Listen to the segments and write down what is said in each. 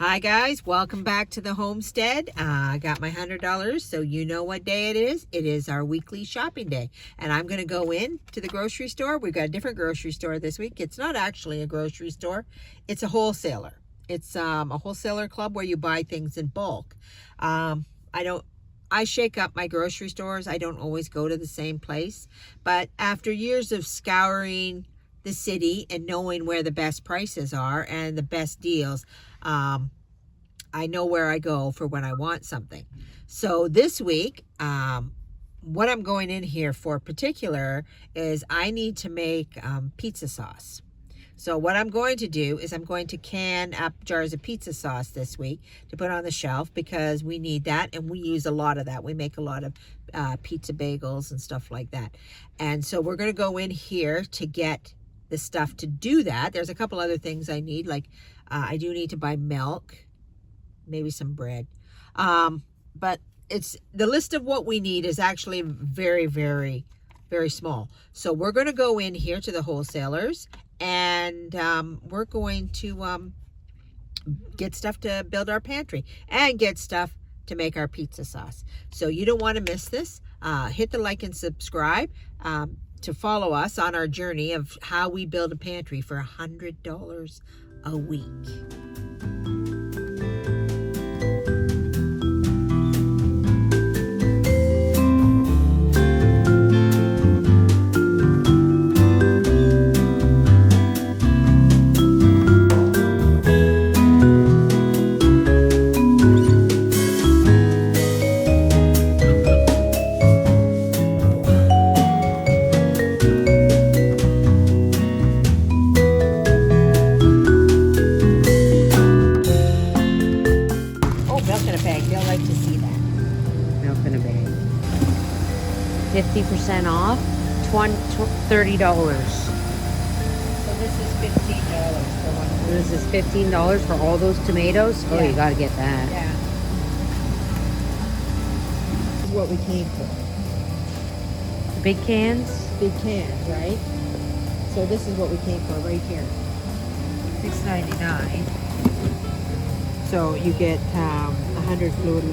Hi guys, welcome back to the homestead. I got my $100, so you know what day it is. It is our weekly shopping day, and I'm going to go in to the grocery store. We've got a different grocery store this week. It's not actually a grocery store. It's a wholesaler. It's a wholesaler club where you buy things in bulk. I shake up my grocery stores. I don't always go to the same place, but after years of scouring the city and knowing where the best prices are and the best deals, I know where I go for when I want something. So this week, what I'm going in here for particular is I need to make pizza sauce. So what I'm going to do is I'm going to can up jars of pizza sauce this week to put on the shelf because we need that, and we use a lot of that. We make a lot of pizza bagels and stuff like that. And so we're going to go in here to get the stuff to do that. There's a couple other things I need, like I do need to buy milk, maybe some bread. But it's the list of what we need is actually very, very, very small. So we're going to go in here to the wholesalers, and we're going to get stuff to build our pantry and get stuff to make our pizza sauce. So you don't want to miss this. Hit the like and subscribe to follow us on our journey of how we build a pantry for $100 a week. They'll like to see that. Milk in a bag. 50% off, $30. So this is $15 for one. This is $15 for all those tomatoes? Oh, Yeah. you gotta get that. Yeah. This is what we came for. Big cans? Big cans, right? So this is what we came for right here. $6.99. So you get 100 fluid.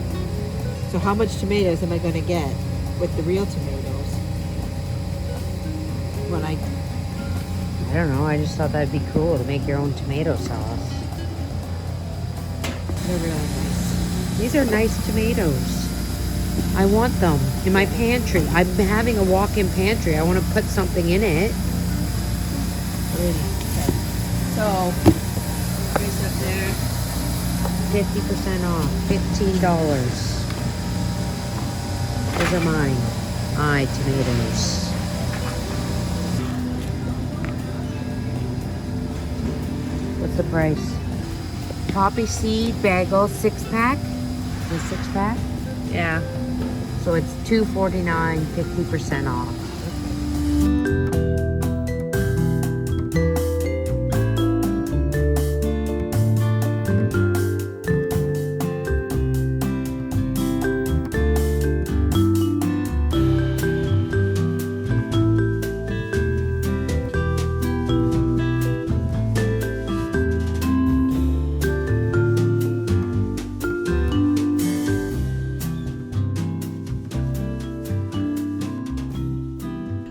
So how much tomatoes am I going to get with the real tomatoes? When I don't know, I just thought that'd be cool to make your own tomato sauce. They're really nice. These are nice tomatoes. I want them in my pantry. I'm having a walk-in pantry. I want to put something in it. Really. Okay. So, price up there. 50% off, $15. Those are mine. My tomatoes. What's the price? Poppy seed bagel 6-pack. The 6-pack? Yeah. So it's $2.49, 50% off.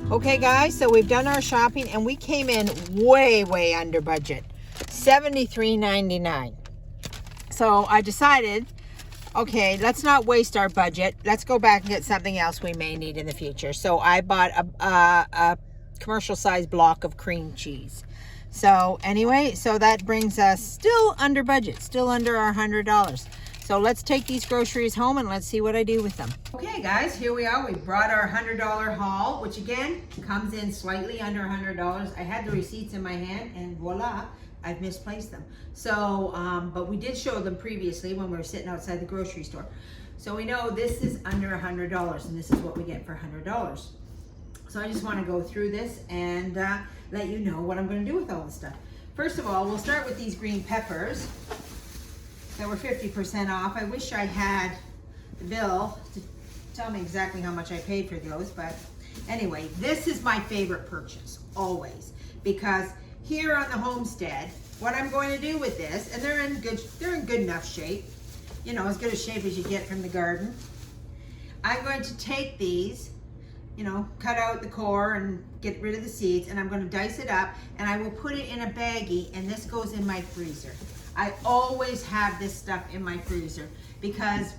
Okay guys, so we've done our shopping and we came in way under budget. $73.99. So I decided, okay, let's not waste our budget. Let's go back and get something else we may need in the future. So I bought a commercial size block of cream cheese. So anyway, so that brings us still under budget, still under our $100. So let's take these groceries home and let's see what I do with them. Okay guys, here we are. We brought our $100 haul, which again, comes in slightly under $100. I had the receipts in my hand and voila, I've misplaced them. So, but we did show them previously when we were sitting outside the grocery store. So we know this is under $100 and this is what we get for $100. So I just want to go through this and let you know what I'm going to do with all this stuff. First of all, we'll start with these green peppers that were 50% off. I wish I had the bill to tell me exactly how much I paid for those, but anyway, this is my favorite purchase always, because here on the homestead, what I'm going to do with this, and they're in good enough shape, you know, as good a shape as you get from the garden. I'm going to take these, you know, cut out the core and get rid of the seeds, and I'm going to dice it up, and I will put it in a baggie, and this goes in my freezer. I always have this stuff in my freezer because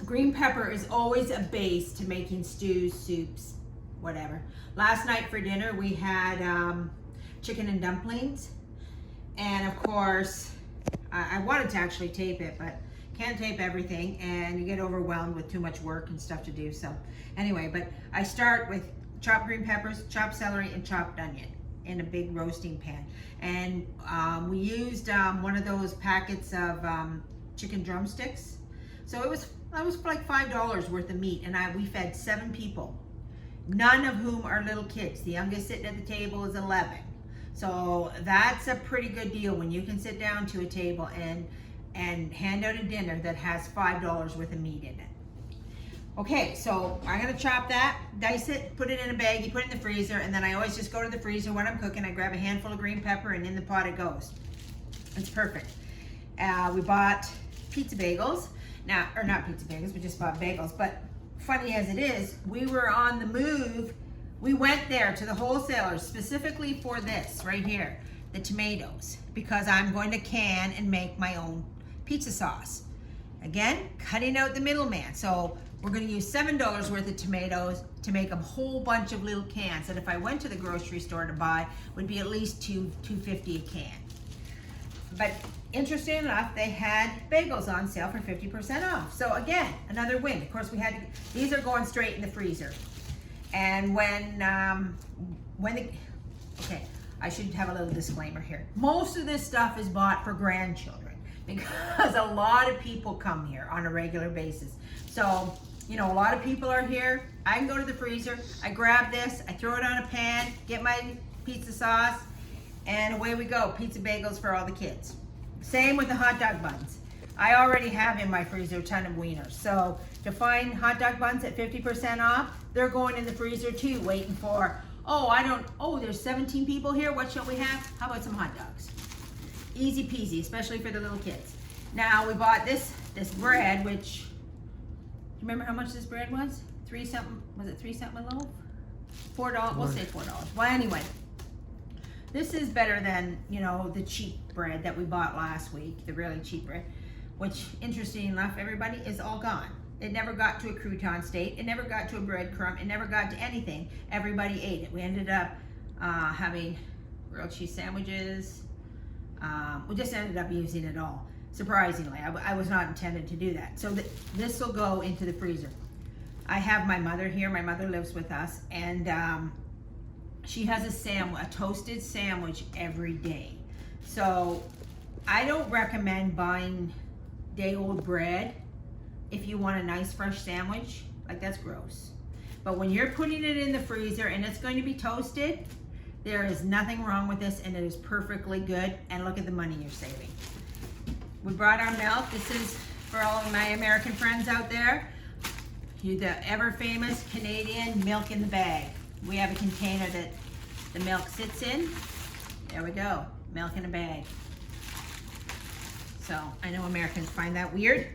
green pepper is always a base to making stews, soups, whatever. Last night for dinner we had chicken and dumplings, and of course I wanted to actually tape it, but can't tape everything and you get overwhelmed with too much work and stuff to do. So anyway, but I start with chopped green peppers, chopped celery, and chopped onion in a big roasting pan. And we used one of those packets of chicken drumsticks. So that was like $5 worth of meat, and we fed 7 people, none of whom are little kids. The youngest sitting at the table is 11. So that's a pretty good deal when you can sit down to a table and hand out a dinner that has $5 worth of meat in it. Okay, so I'm gonna chop that, dice it, put it in a baggie, put it in the freezer, and then I always just go to the freezer when I'm cooking. I grab a handful of green pepper, and in the pot it goes. It's perfect. We bought pizza bagels. Now, or not pizza bagels, we just bought bagels, but funny as it is, we were on the move. We went there to the wholesalers specifically for this right here, the tomatoes, because I'm going to can and make my own pizza sauce. Again, cutting out the middleman. So we're going to use $7 worth of tomatoes to make a whole bunch of little cans that if I went to the grocery store to buy would be at least $2.50 a can. But interesting enough, they had bagels on sale for 50% off. So again, another win. Of course, these are going straight in the freezer. And okay, I should have a little disclaimer here. Most of this stuff is bought for grandchildren because a lot of people come here on a regular basis. So, you know, a lot of people are here. I can go to the freezer, I grab this, I throw it on a pan, get my pizza sauce, and away we go. Pizza bagels for all the kids. Same with the hot dog buns. I already have in my freezer a ton of wieners. So to find hot dog buns at 50% off, they're going in the freezer too, waiting for, there's 17 people here, what shall we have? How about some hot dogs? Easy peasy, especially for the little kids. Now we bought this bread, which, remember how much this bread was? Was it 3 something a loaf? $4, we'll say $4. Well, anyway, this is better than, you know, the cheap bread that we bought last week, the really cheap bread, which, interesting enough, everybody, is all gone. It never got to a crouton state. It never got to a breadcrumb. It never got to anything. Everybody ate it. We ended up having grilled cheese sandwiches. We just ended up using it all. Surprisingly, I was not intended to do that. So this will go into the freezer. I have my mother here. My mother lives with us, and she has a toasted sandwich every day. So I don't recommend buying day-old bread if you want a nice fresh sandwich. Like, that's gross. But when you're putting it in the freezer and it's going to be toasted, there is nothing wrong with this, and it is perfectly good. And look at the money you're saving. We brought our milk. This is for all of my American friends out there. The ever famous Canadian milk in the bag. We have a container that the milk sits in. There we go, milk in a bag. So I know Americans find that weird,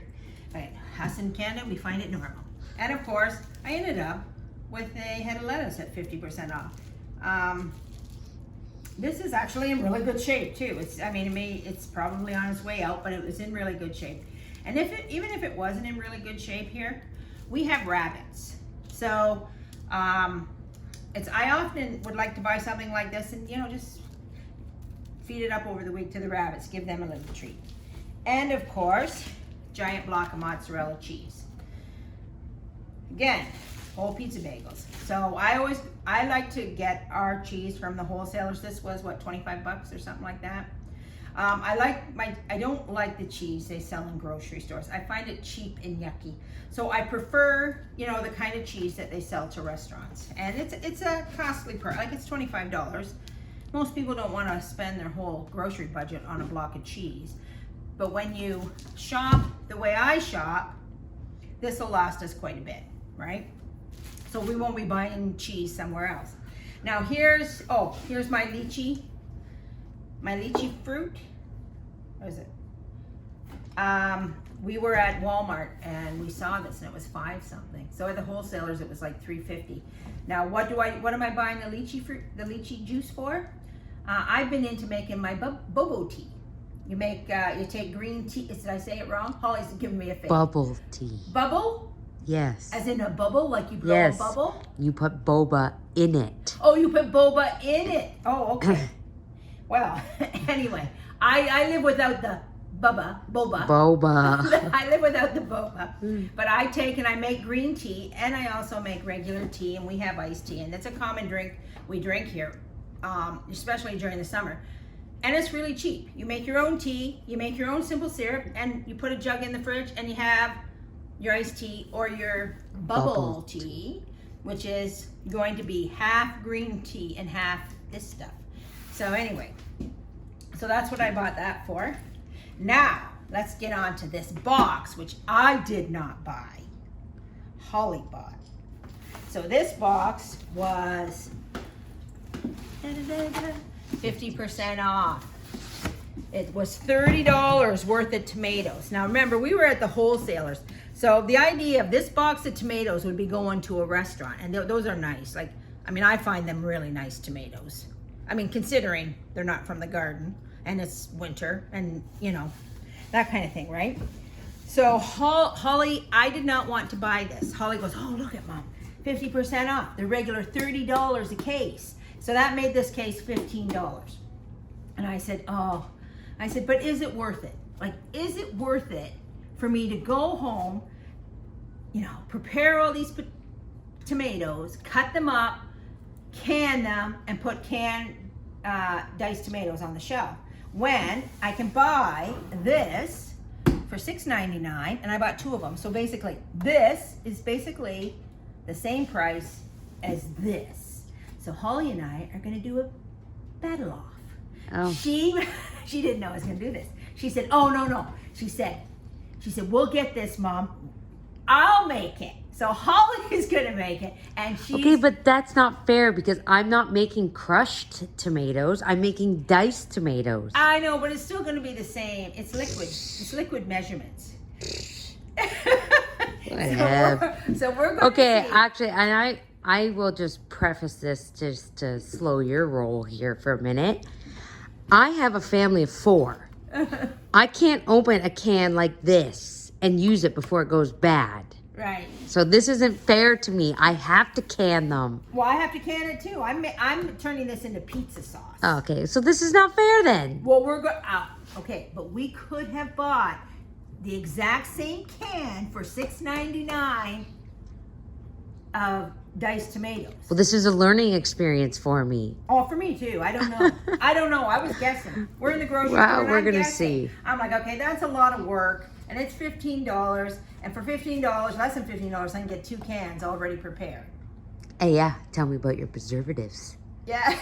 but us in Canada, we find it normal. And of course, I ended up with a head of lettuce at 50% off. This is actually in really good shape too. It's probably on its way out, but it was in really good shape. And even if it wasn't in really good shape here, we have rabbits. So I often would like to buy something like this and, you know, just feed it up over the week to the rabbits, give them a little treat. And of course, giant block of mozzarella cheese. Again, whole pizza bagels. So I like to get our cheese from the wholesalers. This was what, 25 bucks or something like that. I don't like the cheese they sell in grocery stores. I find it cheap and yucky. So I prefer, you know, the kind of cheese that they sell to restaurants. And it's a costly price, like it's $25. Most people don't want to spend their whole grocery budget on a block of cheese. But when you shop the way I shop, this will last us quite a bit, right? So we won't be buying cheese somewhere else. Now here's my lychee my lychee fruit. What is it? We were at Walmart and we saw this and it was $5 something. So at the wholesalers it was like $3.50. Now what am I buying the lychee juice for? I've been into making my bobo tea. You take green tea. Did I say it wrong? Holly's giving me a face. Bubble tea. Bubble? Yes. As in a bubble, like you blow a bubble? You put boba in it. Oh, you put boba in it. Oh, okay. Well, anyway, I live without the boba. I live without the boba. But I take and I make green tea, and I also make regular tea, and we have iced tea, and it's a common drink we drink here, especially during the summer. And it's really cheap. You make your own tea, you make your own simple syrup, and you put a jug in the fridge, and you have your iced tea or your bubble tea, which is going to be half green tea and half this stuff. So anyway, so that's what I bought that for. Now, let's get on to this box, which I did not buy. Holly bought. So this box was 50% off. It was $30 worth of tomatoes. Now remember, we were at the wholesalers. So the idea of this box of tomatoes would be going to a restaurant. And those are nice. Like, I mean, I find them really nice tomatoes. I mean, considering they're not from the garden and it's winter and, you know, that kind of thing, right? So Holly, I did not want to buy this. Holly goes, oh, look at Mom, 50% off. The regular $30 a case. So that made this case $15. And I said, but is it worth it? Like, is it worth it for me to go home, you know, prepare all these tomatoes, cut them up, can them, and put canned diced tomatoes on the shelf, when I can buy this for $6.99, and I bought 2 of them. So basically, this is basically the same price as this. So Holly and I are gonna do a battle off. Oh. She didn't know I was gonna do this. She said, oh, no. She said, we'll get this, Mom. I'll make it. So Holly is gonna make it, and she's... Okay, but that's not fair because I'm not making crushed tomatoes. I'm making diced tomatoes. I know, but it's still gonna be the same. It's liquid. It's liquid measurements. Whatever. So we're going Okay, to see. actually, and I will just preface this just to slow your roll here for a minute. I have a family of 4. I can't open a can like this and use it before it goes bad. Right. So this isn't fair to me. I have to can them. Well, I have to can it too. I'm turning this into pizza sauce. Okay, so this is not fair then. Well, we're going... okay, but we could have bought the exact same can for $6.99 of diced tomatoes. Well, this is a learning experience for me. Oh, for me too. I don't know. I was guessing. We're in the grocery store. Wow, and we're I'm gonna guessing. see. I'm like, okay, that's a lot of work, and it's $15. And for $15, less than $15, I can get 2 cans already prepared. Hey, yeah, tell me about your preservatives. Yeah.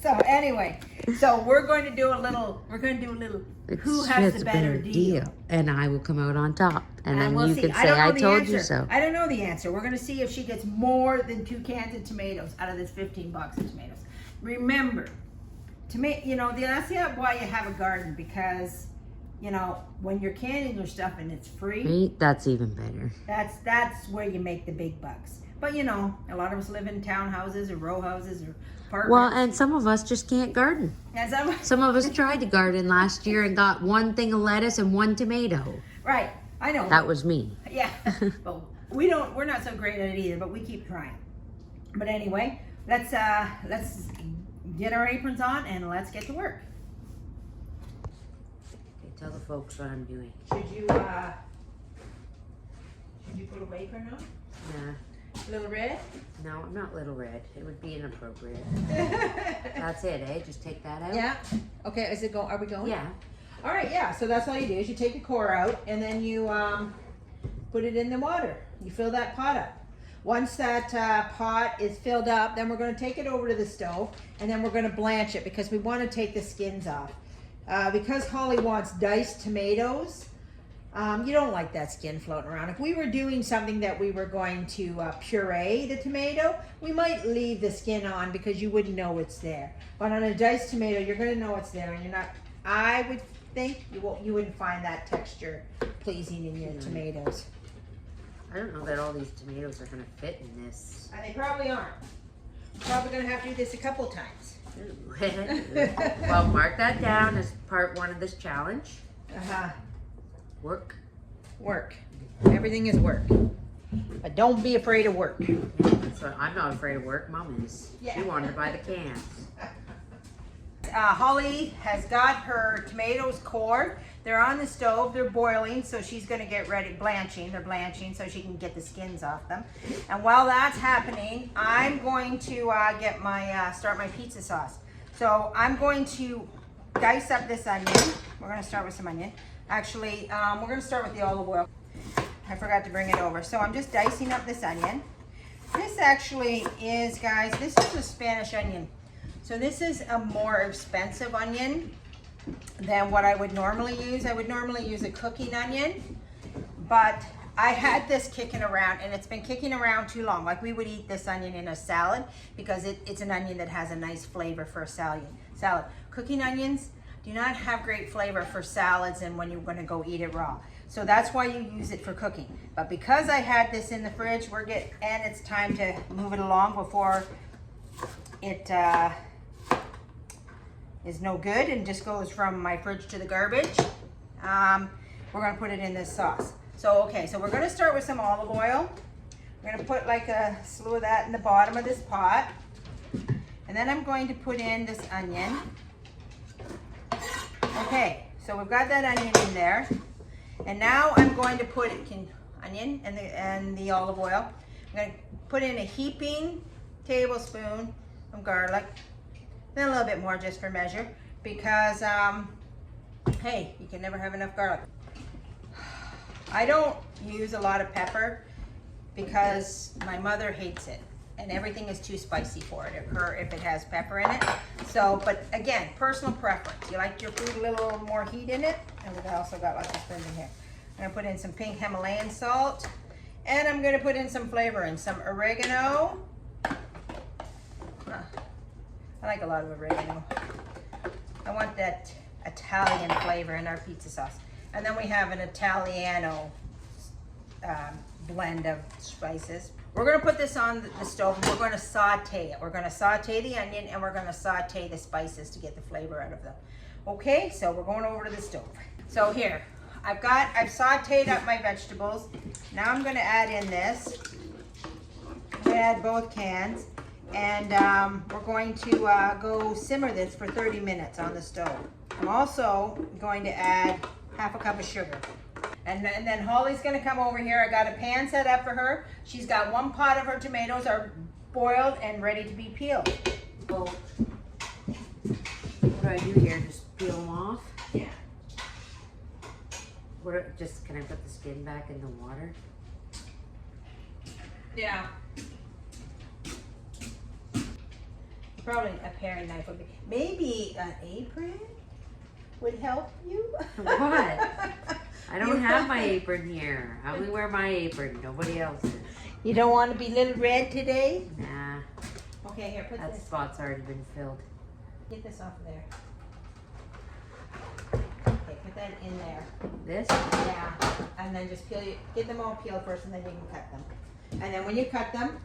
So anyway, so we're going to do a little. It's Who has just the better deal? And I will come out on top. And then we'll you see. can I say, don't know I the told answer. you so. I don't know the answer. We're going to see if she gets more than 2 cans of tomatoes out of this 15 bucks of tomatoes. Remember, that's why you have a garden, because, you know, when you're canning your stuff and it's free, Right? That's even better. that's where you make the big bucks. But, you know, a lot of us live in townhouses or row houses or apartments. Well, and some of us just can't garden. And Some of us tried to garden last year and got 1 thing of lettuce and 1 tomato. Right, I know. That was me. Yeah, but we're not so great at it either, but we keep trying. But anyway, let's get our aprons on and let's get to work. Okay, tell the folks what I'm doing. Should you put a apron on? Yeah. Little red? No, not Little Red. It would be inappropriate. That's it, eh? Just take that out? Yeah. Okay, are we going? Yeah. All right, yeah, so that's all you do is you take the core out and then you put it in the water. You fill that pot up. Once that pot is filled up, then we're going to take it over to the stove and then we're going to blanch it because we want to take the skins off. Because Holly wants diced tomatoes, You don't like that skin floating around. If we were doing something that we were going to puree the tomato, we might leave the skin on because you wouldn't know it's there. But on a diced tomato, you're going to know it's there, and you're not. I would think you wouldn't find that texture pleasing in your tomatoes. I don't know that all these tomatoes are going to fit in this. And they probably aren't. Probably going to have to do this a couple times. Well, mark that down as part 1 of this challenge. Work. Everything is work. But don't be afraid of work. So I'm not afraid of work. Mom is. Yeah. She wanted to buy the cans. Holly has got her tomatoes cored. They're on the stove. They're boiling, so she's going to get ready, blanching. They're blanching so she can get the skins off them. And while that's happening, I'm going to get my start my pizza sauce. So I'm going to dice up this onion. We're going to start with some onion. Actually, we're going to start with the olive oil. I forgot to bring it over. So I'm just dicing up this onion. This actually is, guys, this is a Spanish onion. So this is a more expensive onion than what I would normally use. I would normally use a cooking onion, but I had this kicking around, and it's been kicking around too long. Like, we would eat this onion in a salad because it's an onion that has a nice flavor for a salad. Cooking onions do not have great flavor for salads and when you're going to go eat it raw. So that's why you use it for cooking. But because I had this in the fridge, and it's time to move it along before it is no good and just goes from my fridge to the garbage, we're going to put it in this sauce. So, okay, so we're going to start with some olive oil. We're going to put like a slew of that in the bottom of this pot. And then I'm going to put in this onion. Okay, so we've got that onion in there. And now I'm going to put onion and the olive oil. I'm going to put in a heaping tablespoon of garlic. Then a little bit more just for measure, because hey, you can never have enough garlic. I don't use a lot of pepper because my mother hates it, and everything is too spicy for it, if it has pepper in it. So, but again, personal preference. You like your food a little more heat in it, and we've also got lots of spoons in here. I'm gonna put in some pink Himalayan salt, and I'm gonna put in some flavor in some oregano. I like a lot of oregano. I want that Italian flavor in our pizza sauce. And then we have an Italiano blend of spices. We're gonna put this on the stove and we're gonna saute it. We're gonna saute the onion and we're gonna saute the spices to get the flavor out of them. Okay, so we're going over to the stove. So here, I've sauteed up my vegetables. Now I'm gonna add in this. I'm gonna add both cans. And we're going to go simmer this for 30 minutes on the stove. I'm also going to add half a cup of sugar. And then Holly's gonna come over here. I got a pan set up for her. She's got 1 pot of her tomatoes are boiled and ready to be peeled. So, what do I do here? Just peel them off? Yeah. Can I put the skin back in the water? Yeah. Probably a paring knife would be. Maybe an apron would help you. What? I don't have my apron here. I only wear my apron. Nobody else's. You don't want to be little red today? Nah. Okay, here, put That this. spot's already been filled. Get this off of there. Okay, put that in there. This? Yeah. And then just get them all peeled first, and then you can cut them. And then when you cut them,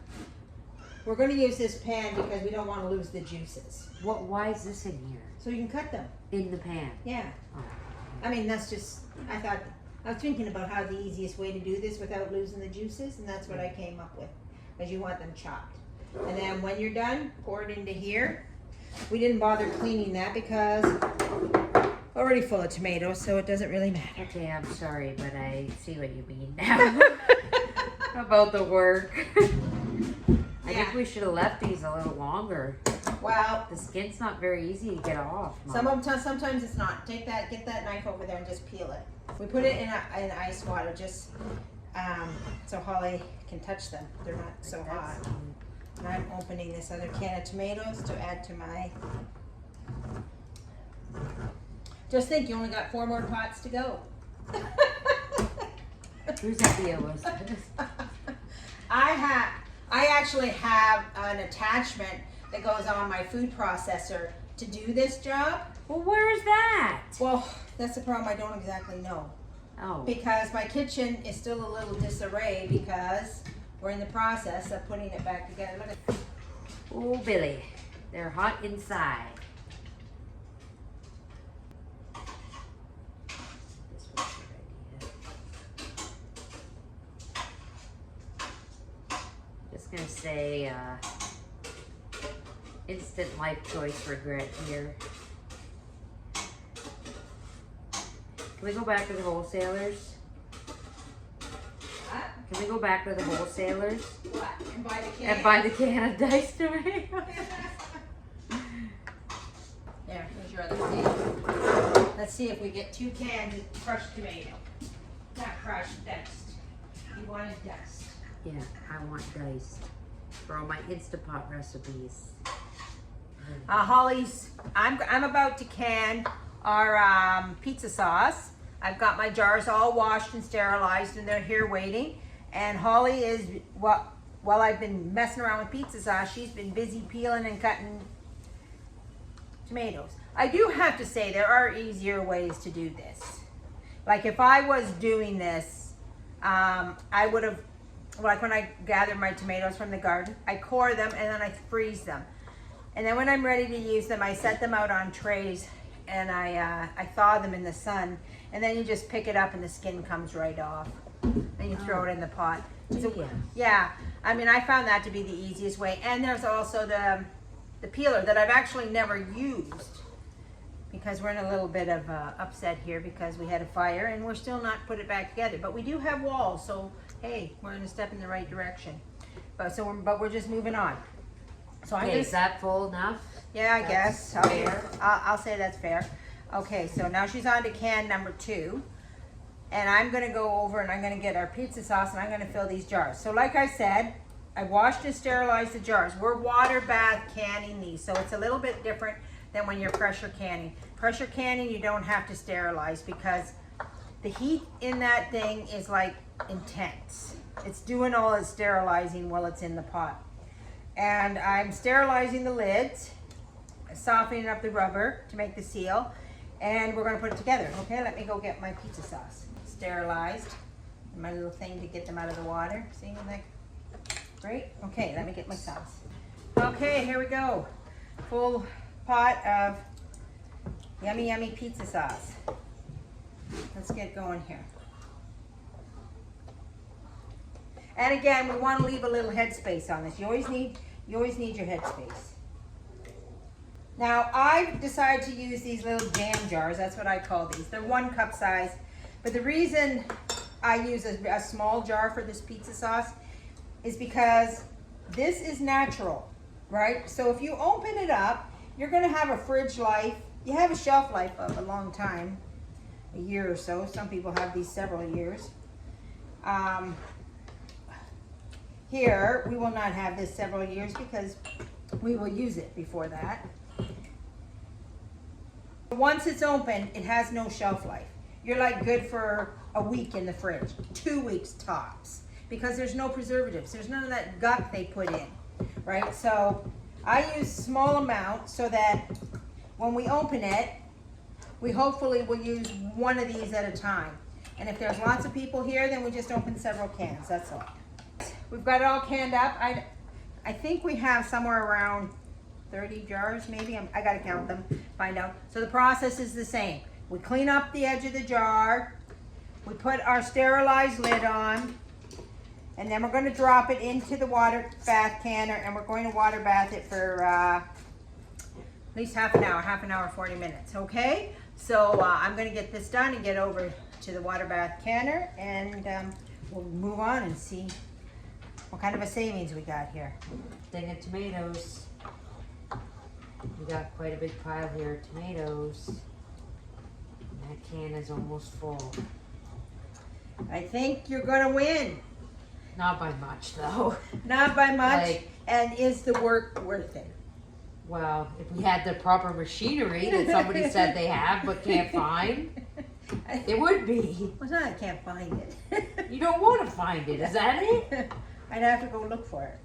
we're going to use this pan because we don't want to lose the juices. Why is this in here? So you can cut them. In the pan? Yeah. Oh. I mean, that's just, I was thinking about how the easiest way to do this without losing the juices, and that's what I came up with, because you want them chopped. And then when you're done, pour it into here. We didn't bother cleaning that because already full of tomatoes, so it doesn't really matter. Okay, I'm sorry, but I see what you mean now. About the work. I think we should have left these a little longer. Well, The skin's not very easy to get off, Mom. sometimes it's not. Get that knife over there and just peel it. We put it in ice water just so Holly can touch them. They're not so hot. And I'm opening this other can of tomatoes to add to my. Just think, you only got 4 more pots to go. Whose idea was this? I actually have an attachment that goes on my food processor to do this job. Well, where's that? Well, that's the problem. I don't exactly know. Oh. Because my kitchen is still a little disarray because we're in the process of putting it back together. Look at. Oh, Billy. They're hot inside. This was a good idea. Just gonna say, instant life choice regret here. Can we go back to the wholesalers? What? Can we go back to the wholesalers? What? And buy the can? And buy the can of diced tomatoes? There, here's your other can. Let's see if we get 2 cans of crushed tomato. Not crushed, diced. You wanted diced. Yeah, I want diced for all my Instapot recipes. Holly's, I'm about to can our pizza sauce. I've got my jars all washed and sterilized and they're here waiting. And Holly is, while I've been messing around with pizza sauce, she's been busy peeling and cutting tomatoes. I do have to say there are easier ways to do this. Like if I was doing this, I would have, like when I gather my tomatoes from the garden, I core them and then I freeze them. And then when I'm ready to use them, I set them out on trays and I thaw them in the sun. And then you just pick it up and the skin comes right off. And you throw it in the pot. So, yeah, I mean, I found that to be the easiest way. And there's also the peeler that I've actually never used because we're in a little bit of upset here because we had a fire and we're still not put it back together. But we do have walls, so hey, we're in a step in the right direction. But we're just moving on. So Okay, is that full enough? Yeah, I That's guess. fair. I'll say that's fair. Okay, so now she's on to can number 2. And I'm going to go over and I'm going to get our pizza sauce and I'm going to fill these jars. So like I said, I washed and sterilized the jars. We're water bath canning these, so it's a little bit different than when you're pressure canning. Pressure canning, you don't have to sterilize because the heat in that thing is like intense. It's doing all its sterilizing while it's in the pot. And I'm sterilizing the lids, softening up the rubber to make the seal, and we're going to put it together. Okay, let me go get my pizza sauce. Sterilized, my little thing to get them out of the water. See, like, great. Okay, let me get my sauce. Okay, here we go. Full pot of yummy, yummy pizza sauce. Let's get going here. And again, we want to leave a little headspace on this. You always need your headspace. Now, I've decided to use these little jam jars. That's what I call these. They're 1 cup size. But the reason I use a small jar for this pizza sauce is because this is natural, right? So if you open it up, you're going to have a fridge life. You have a shelf life of a long time, a year or so. Some people have these several years. Here, we will not have this several years because we will use it before that. Once it's open, it has no shelf life. You're like good for a week in the fridge, 2 weeks tops, because there's no preservatives. There's none of that guck they put in, right? So I use small amounts so that when we open it, we hopefully will use 1 of these at a time. And if there's lots of people here, then we just open several cans, that's all. We've got it all canned up. I think we have somewhere around 30 jars, maybe. I gotta count them, find out. So the process is the same. We clean up the edge of the jar. We put our sterilized lid on. And then we're gonna drop it into the water bath canner and we're going to water bath it for at least half an hour, 40 minutes, okay? So I'm gonna get this done and get over to the water bath canner and we'll move on and see what kind of a savings we got here. Thing of tomatoes. We got quite a big pile here of tomatoes. And that can is almost full. I think you're gonna win. Not by much though. Not by much. Like, and is the work worth it? well, if we had the proper machinery that somebody said they have but can't find. It would be. Well, it's not I can't find it. You don't want to find it, is that it? I'd have to go look for it.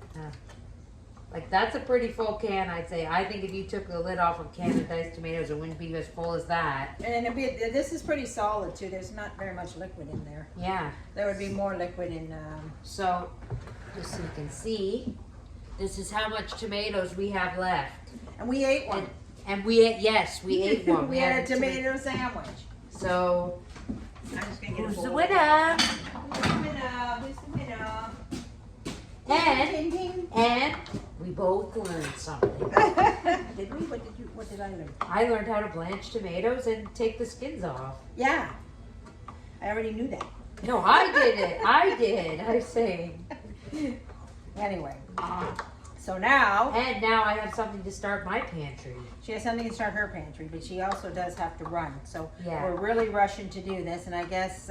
Like, that's a pretty full can, I'd say. I think if you took the lid off of a can of diced tomatoes, it wouldn't be as full as that. And this is pretty solid too. There's not very much liquid in there. Yeah. There would be more liquid in. So, just so you can see, this is how much tomatoes we have left. And we ate one. And we ate, yes, we ate one. We had a tomato sandwich. So, I'm just gonna get who's a the bowl. winner? Who's the winner? Who's the winner? And, Ding, ding. and we both learned something. Did we? What did I learn? I learned how to blanch tomatoes and take the skins off. Yeah. I already knew that. No, I did it. I did. I say. Anyway. So now. And now I have something to start my pantry. She has something to start her pantry, but she also does have to run. So Yeah. we're really rushing to do this, and I guess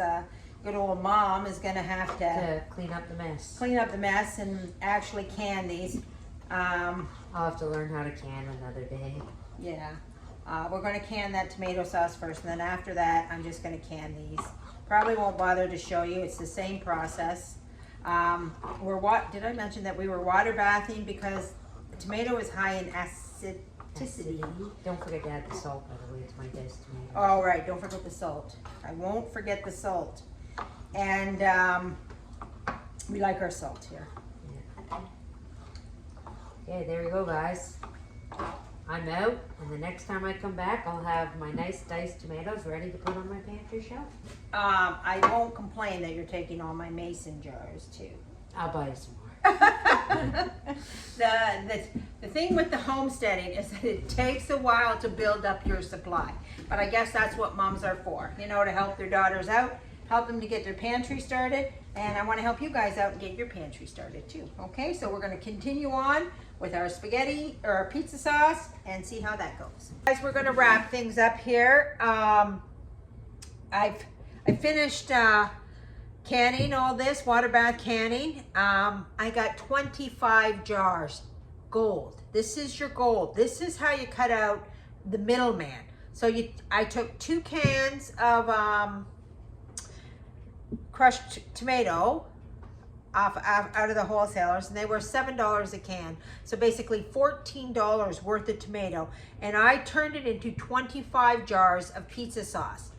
good old mom is going to have To clean up the mess. clean up the mess and actually can these. I'll have to learn how to can another day. Yeah. We're going to can that tomato sauce first, and then after that, I'm just going to can these. Probably won't bother to show you. It's the same process. Did I mention that we were water bathing because tomato is high in acidity. Don't forget to add the salt, by the way. It's my diced tomato. All right, don't forget the salt. I won't forget the salt. And we like our salt here. Okay, there we go, guys. I'm out, and the next time I come back, I'll have my nice diced tomatoes ready to put on my pantry shelf. I won't complain that you're taking all my mason jars too. I'll buy you some more. The thing with the homesteading is that it takes a while to build up your supply. But I guess that's what moms are for, you know, to help their daughters out, help them to get their pantry started, and I want to help you guys out and get your pantry started too. Okay, so we're going to continue on with our spaghetti or our pizza sauce and see how that goes. Guys, we're going to wrap things up here. I finished canning all this, water bath canning. I got 25 jars, gold. This is your gold. This is how you cut out the middleman. So I took 2 cans of crushed tomato out of the wholesalers, and they were $7 a can. So basically $14 worth of tomato, and I turned it into 25 jars of pizza sauce.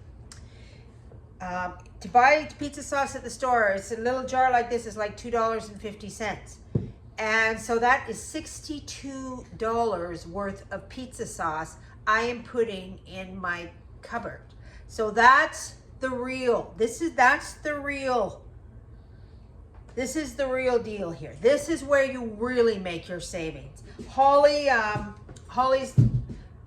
To buy pizza sauce at the store, it's a little jar like this is like $2.50. And so that is $62 worth of pizza sauce I am putting in my cupboard. So that's the real. This is the real deal here. This is where you really make your savings. Holly's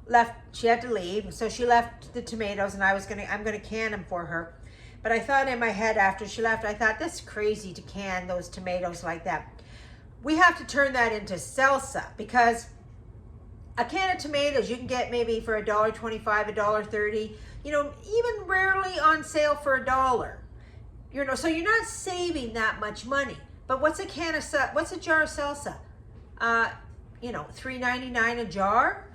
left. She had to leave, so she left the tomatoes, and I'm gonna can them for her. But I thought in my head after she left, I thought that's crazy to can those tomatoes like that. We have to turn that into salsa, because a can of tomatoes you can get maybe for $1.25, $1.30. You know, even rarely on sale for $1. You know, so you're not saving that much money. But what's a jar of salsa? You know, $3.99 a jar.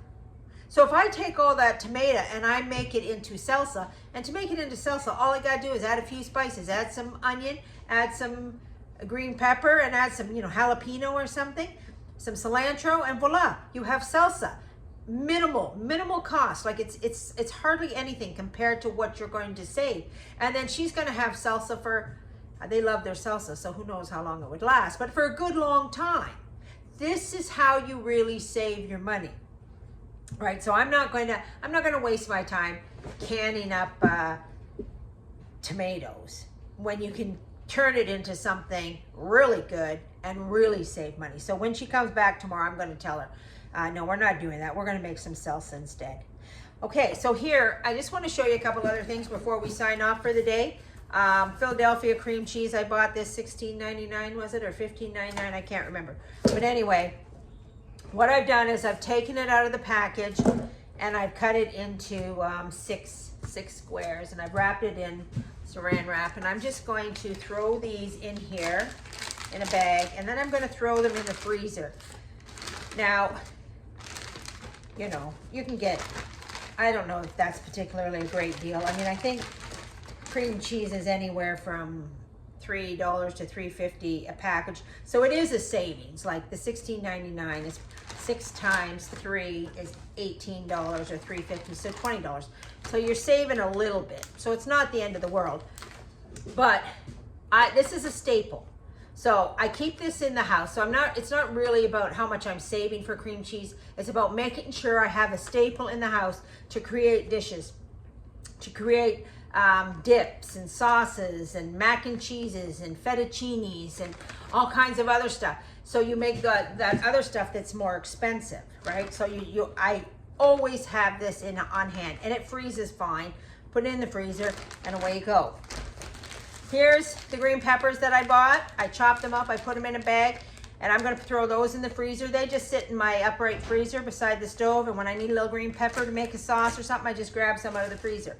So if I take all that tomato and I make it into salsa, and to make it into salsa, all I gotta do is add a few spices, add some onion, add some green pepper, and add some, you know, jalapeno or something, some cilantro, and voila, you have salsa. Minimal cost. Like it's hardly anything compared to what you're going to save. And then she's going to have salsa for, they love their salsa, so who knows how long it would last, but for a good long time. This is how you really save your money, right? So I'm not going to waste my time canning up tomatoes when you can turn it into something really good and really save money. So when she comes back tomorrow, I'm going to tell her, no, we're not doing that. We're going to make some salsa instead. Okay, so here, I just want to show you a couple other things before we sign off for the day. Philadelphia cream cheese. I bought this $16.99, was it, or $15.99? I can't remember. But anyway, what I've done is I've taken it out of the package and I've cut it into six squares, and I've wrapped it in saran wrap, and I'm just going to throw these in here in a bag, and then I'm going to throw them in the freezer. Now, you know, you can get, I don't know if that's particularly a great deal. I mean, I think cream cheese is anywhere from $3 to $3.50 a package. So it is a savings. Like the $16.99 is 6 times 3 is $18 or $3.50, so $20. So you're saving a little bit. So it's not the end of the world. But this is a staple. So I keep this in the house. So it's not really about how much I'm saving for cream cheese. It's about making sure I have a staple in the house to create dishes, to create dips and sauces and mac and cheeses and fettuccines and all kinds of other stuff. So you make that other stuff that's more expensive, right? So I always have this on hand, and it freezes fine. Put it in the freezer and away you go. Here's the green peppers that I bought. I chopped them up, I put them in a bag, and I'm gonna throw those in the freezer. They just sit in my upright freezer beside the stove, and when I need a little green pepper to make a sauce or something, I just grab some out of the freezer.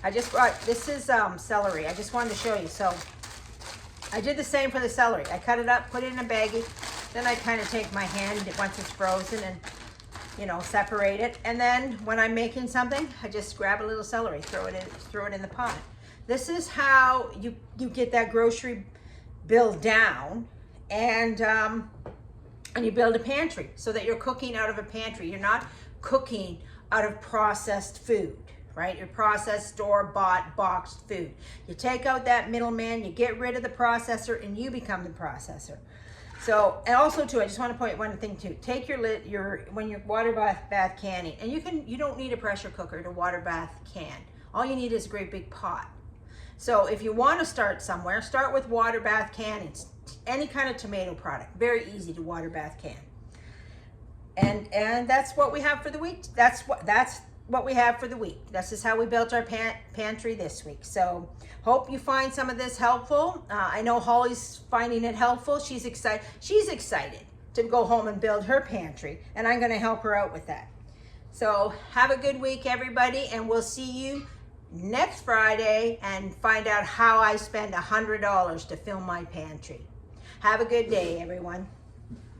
I just brought, this is celery. I just wanted to show you. So I did the same for the celery. I cut it up, put it in a baggie, then I kind of take my hand once it's frozen and, you know, separate it. And then when I'm making something, I just grab a little celery, throw it in the pot. This is how you get that grocery bill down, and you build a pantry so that you're cooking out of a pantry. You're not cooking out of processed food, right? Your processed, store-bought, boxed food. You take out that middleman, you get rid of the processor, and you become the processor. So, and also too, I just want to point one thing too. Take when you're water bath canning, and you don't need a pressure cooker to water bath can. All you need is a great big pot. So if you want to start somewhere, start with water bath canning. Any kind of tomato product, very easy to water bath can. And that's what we have for the week. That's what we have for the week. This is how we built our pantry this week. So hope you find some of this helpful. I know Holly's finding it helpful. She's excited to go home and build her pantry, and I'm going to help her out with that. So have a good week, everybody, and we'll see you next Friday and find out how I spend $100 to fill my pantry. Have a good day, everyone.